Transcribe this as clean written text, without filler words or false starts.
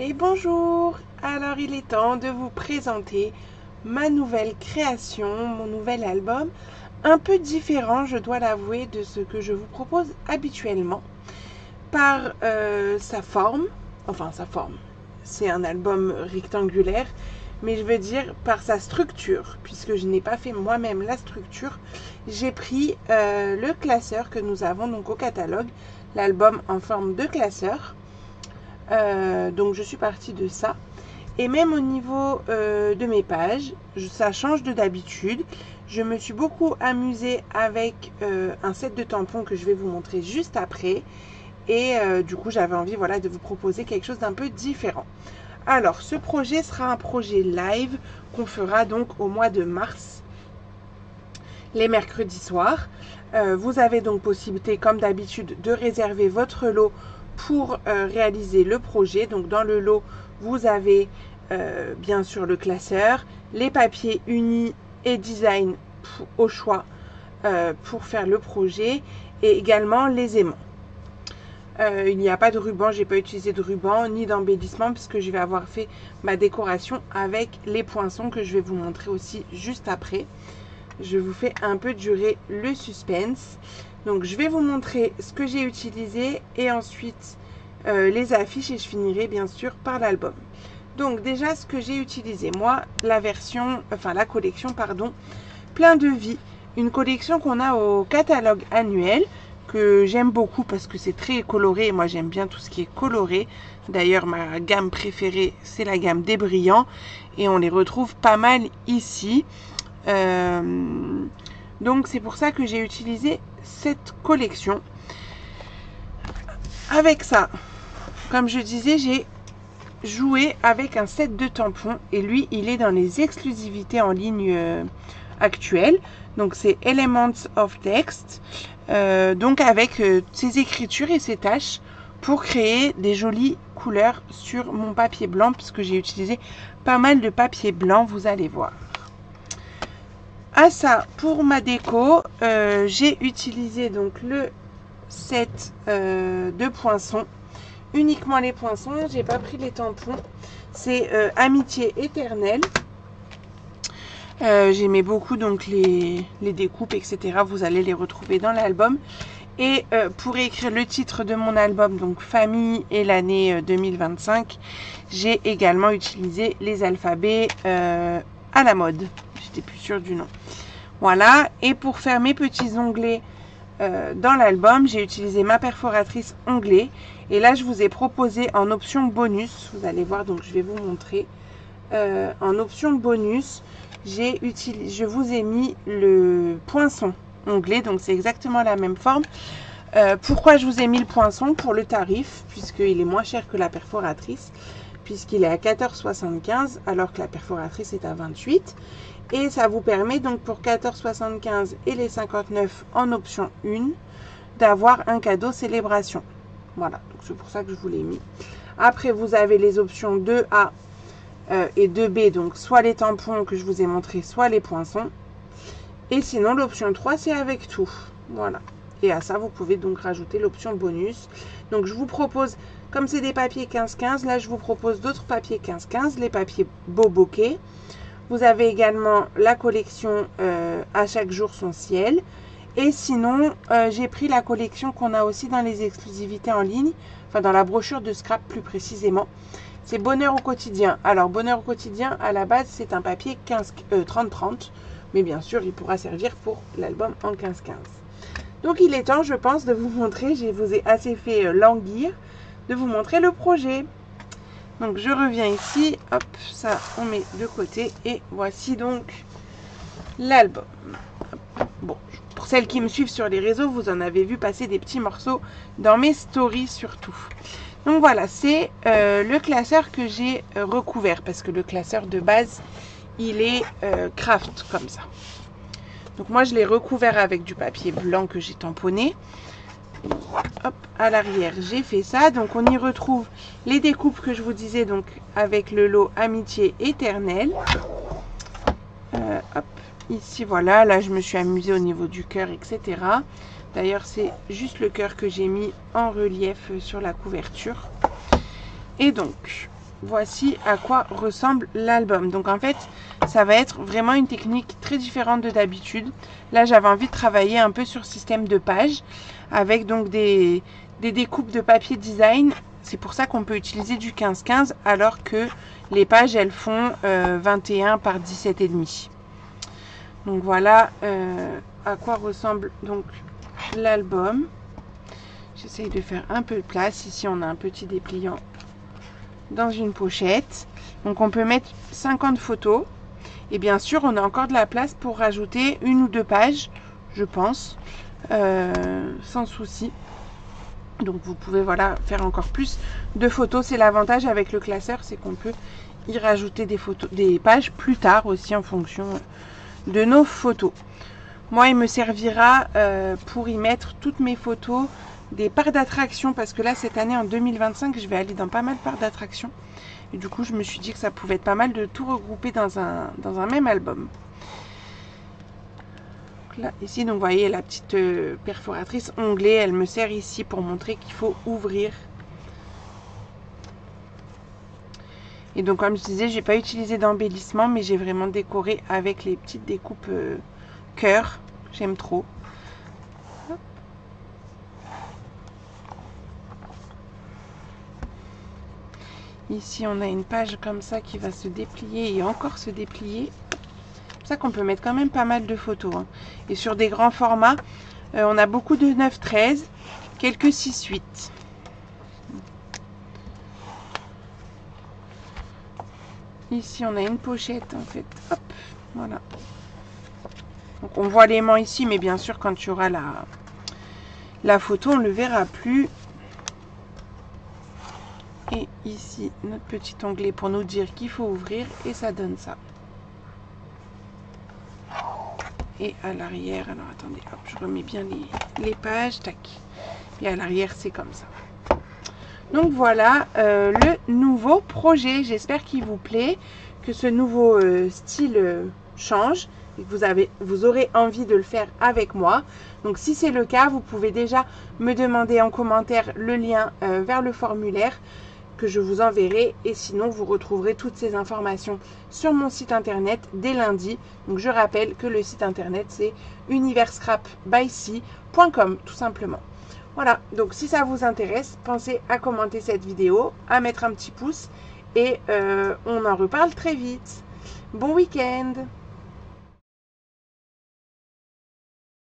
Et bonjour! Alors il est temps de vous présenter ma nouvelle création, mon nouvel album, un peu différent, je dois l'avouer, de ce que je vous propose habituellement, par sa forme, c'est un album rectangulaire, mais je veux dire par sa structure, puisque je n'ai pas fait moi-même la structure, j'ai pris le classeur que nous avons donc au catalogue, l'album en forme de classeur. Donc je suis partie de ça. Et même au niveau de mes pages, ça change de d'habitude. Je me suis beaucoup amusée avec un set de tampons que je vais vous montrer juste après. Et du coup, j'avais envie de vous proposer quelque chose d'un peu différent. Alors, ce projet sera un projet live qu'on fera donc au mois de mars, les mercredis soirs. Vous avez donc possibilité, comme d'habitude, de réserver votre lot pour réaliser le projet. Donc dans le lot, vous avez bien sûr le classeur, les papiers unis et design au choix pour faire le projet, et également les aimants. Il n'y a pas de ruban, j'ai pas utilisé de ruban ni d'embellissement puisque je vais avoir fait ma décoration avec les poinçons que je vais vous montrer aussi juste après. Je vous fais un peu durer le suspense. Donc je vais vous montrer ce que j'ai utilisé et ensuite les affiches, et je finirai bien sûr par l'album. Donc déjà ce que j'ai utilisé, moi, la collection Plein de vie, une collection qu'on a au catalogue annuel, que j'aime beaucoup parce que c'est très coloré, et moi j'aime bien tout ce qui est coloré. D'ailleurs ma gamme préférée c'est la gamme des brillants, et on les retrouve pas mal ici. Donc c'est pour ça que j'ai utilisé cette collection. Avec ça, comme je disais, j'ai joué avec un set de tampons, et lui il est dans les exclusivités en ligne actuelles. Donc c'est Elements of Text, donc avec ses écritures et ses taches pour créer des jolies couleurs sur mon papier blanc, puisque j'ai utilisé pas mal de papier blanc, vous allez voir. À ça, pour ma déco, j'ai utilisé donc le set de poinçons, uniquement les poinçons, j'ai pas pris les tampons. C'est Amitié éternelle. J'aimais beaucoup donc les découpes, etc. Vous allez les retrouver dans l'album. Et pour écrire le titre de mon album, donc Famille et l'année 2025, j'ai également utilisé les alphabets à la mode. J'étais plus sûre du nom. Voilà. Et pour faire mes petits onglets dans l'album, j'ai utilisé ma perforatrice onglet. Et là, je vous ai proposé en option bonus, vous allez voir, donc je vais vous montrer. En option bonus, je vous ai mis le poinçon onglet, donc c'est exactement la même forme. Pourquoi je vous ai mis le poinçon? Pour le tarif, puisqu'il est moins cher que la perforatrice, puisqu'il est à 14,75 alors que la perforatrice est à 28. Et ça vous permet donc pour 14,75 et les 59 en option 1 d'avoir un cadeau célébration. Voilà, donc c'est pour ça que je vous l'ai mis. Après, vous avez les options 2A et 2B, donc soit les tampons que je vous ai montré, soit les poinçons. Et sinon, l'option 3, c'est avec tout. Voilà. Et à ça, vous pouvez donc rajouter l'option bonus. Donc, je vous propose, comme c'est des papiers 15-15, là, je vous propose d'autres papiers 15-15, les papiers beau bokeh. Vous avez également la collection à chaque jour son ciel. Et sinon, j'ai pris la collection qu'on a aussi dans les exclusivités en ligne, enfin dans la brochure de Scrap plus précisément. C'est Bonheur au quotidien. Alors, Bonheur au quotidien, à la base, c'est un papier 30-30. Mais bien sûr, il pourra servir pour l'album en 15-15. Donc, il est temps, je pense, de vous montrer, je vous ai assez fait languir, de vous montrer le projet. Donc, je reviens ici. Hop, ça, on met de côté. Et voici donc l'album. Bon, pour celles qui me suivent sur les réseaux, vous en avez vu passer des petits morceaux dans mes stories surtout. Donc voilà, c'est le classeur que j'ai recouvert, parce que le classeur de base, il est craft comme ça. Donc moi, je l'ai recouvert avec du papier blanc que j'ai tamponné. Hop, à l'arrière, j'ai fait ça. Donc on y retrouve les découpes que je vous disais, donc avec le lot Amitié éternelle. Hop, ici, voilà, là je me suis amusée au niveau du cœur, etc. D'ailleurs, c'est juste le cœur que j'ai mis en relief sur la couverture. Et donc, voici à quoi ressemble l'album. Donc en fait, ça va être vraiment une technique très différente de d'habitude. Là, j'avais envie de travailler un peu sur système de pages avec donc des découpes de papier design. C'est pour ça qu'on peut utiliser du 15-15 alors que les pages, elles font 21 par 17,5. Donc voilà à quoi ressemble donc l'album. J'essaye de faire un peu de place. Ici, on a un petit dépliant dans une pochette. Donc on peut mettre 50 photos. Et bien sûr, on a encore de la place pour rajouter 1 ou 2 pages, je pense, sans souci. Donc vous pouvez voilà faire encore plus de photos. C'est l'avantage avec le classeur, c'est qu'on peut y rajouter des photos, des pages plus tard aussi en fonction de nos photos. Moi, il me servira pour y mettre toutes mes photos des parcs d'attractions parce que là, cette année en 2025, je vais aller dans pas mal de parcs d'attractions. Et du coup, je me suis dit que ça pouvait être pas mal de tout regrouper dans un même album. Donc là, ici, donc, vous voyez la petite perforatrice onglet. Elle me sert ici pour montrer qu'il faut ouvrir. Et donc, comme je disais, je n'ai pas utilisé d'embellissement, mais j'ai vraiment décoré avec les petites découpes cœur. J'aime trop. Ici, on a une page comme ça qui va se déplier et encore se déplier. C'est pour ça qu'on peut mettre quand même pas mal de photos. Hein. Et sur des grands formats, on a beaucoup de 9-13, quelques 6-8. Ici, on a une pochette en fait. Hop, voilà. Donc, on voit l'aimant ici, mais bien sûr, quand tu auras la photo, on ne le verra plus. Et ici, notre petit onglet pour nous dire qu'il faut ouvrir. Et ça donne ça. Et à l'arrière, alors attendez, hop, je remets bien les pages. Tac. Et à l'arrière, c'est comme ça. Donc voilà le nouveau projet. J'espère qu'il vous plaît, que ce nouveau style change. Et que vous aurez envie de le faire avec moi. Donc si c'est le cas, vous pouvez déjà me demander en commentaire le lien vers le formulaire que je vous enverrai, et sinon vous retrouverez toutes ces informations sur mon site internet dès lundi. Donc je rappelle que le site internet c'est universcrapbyc.com tout simplement. Voilà, donc si ça vous intéresse, pensez à commenter cette vidéo, à mettre un petit pouce et on en reparle très vite. Bon week-end!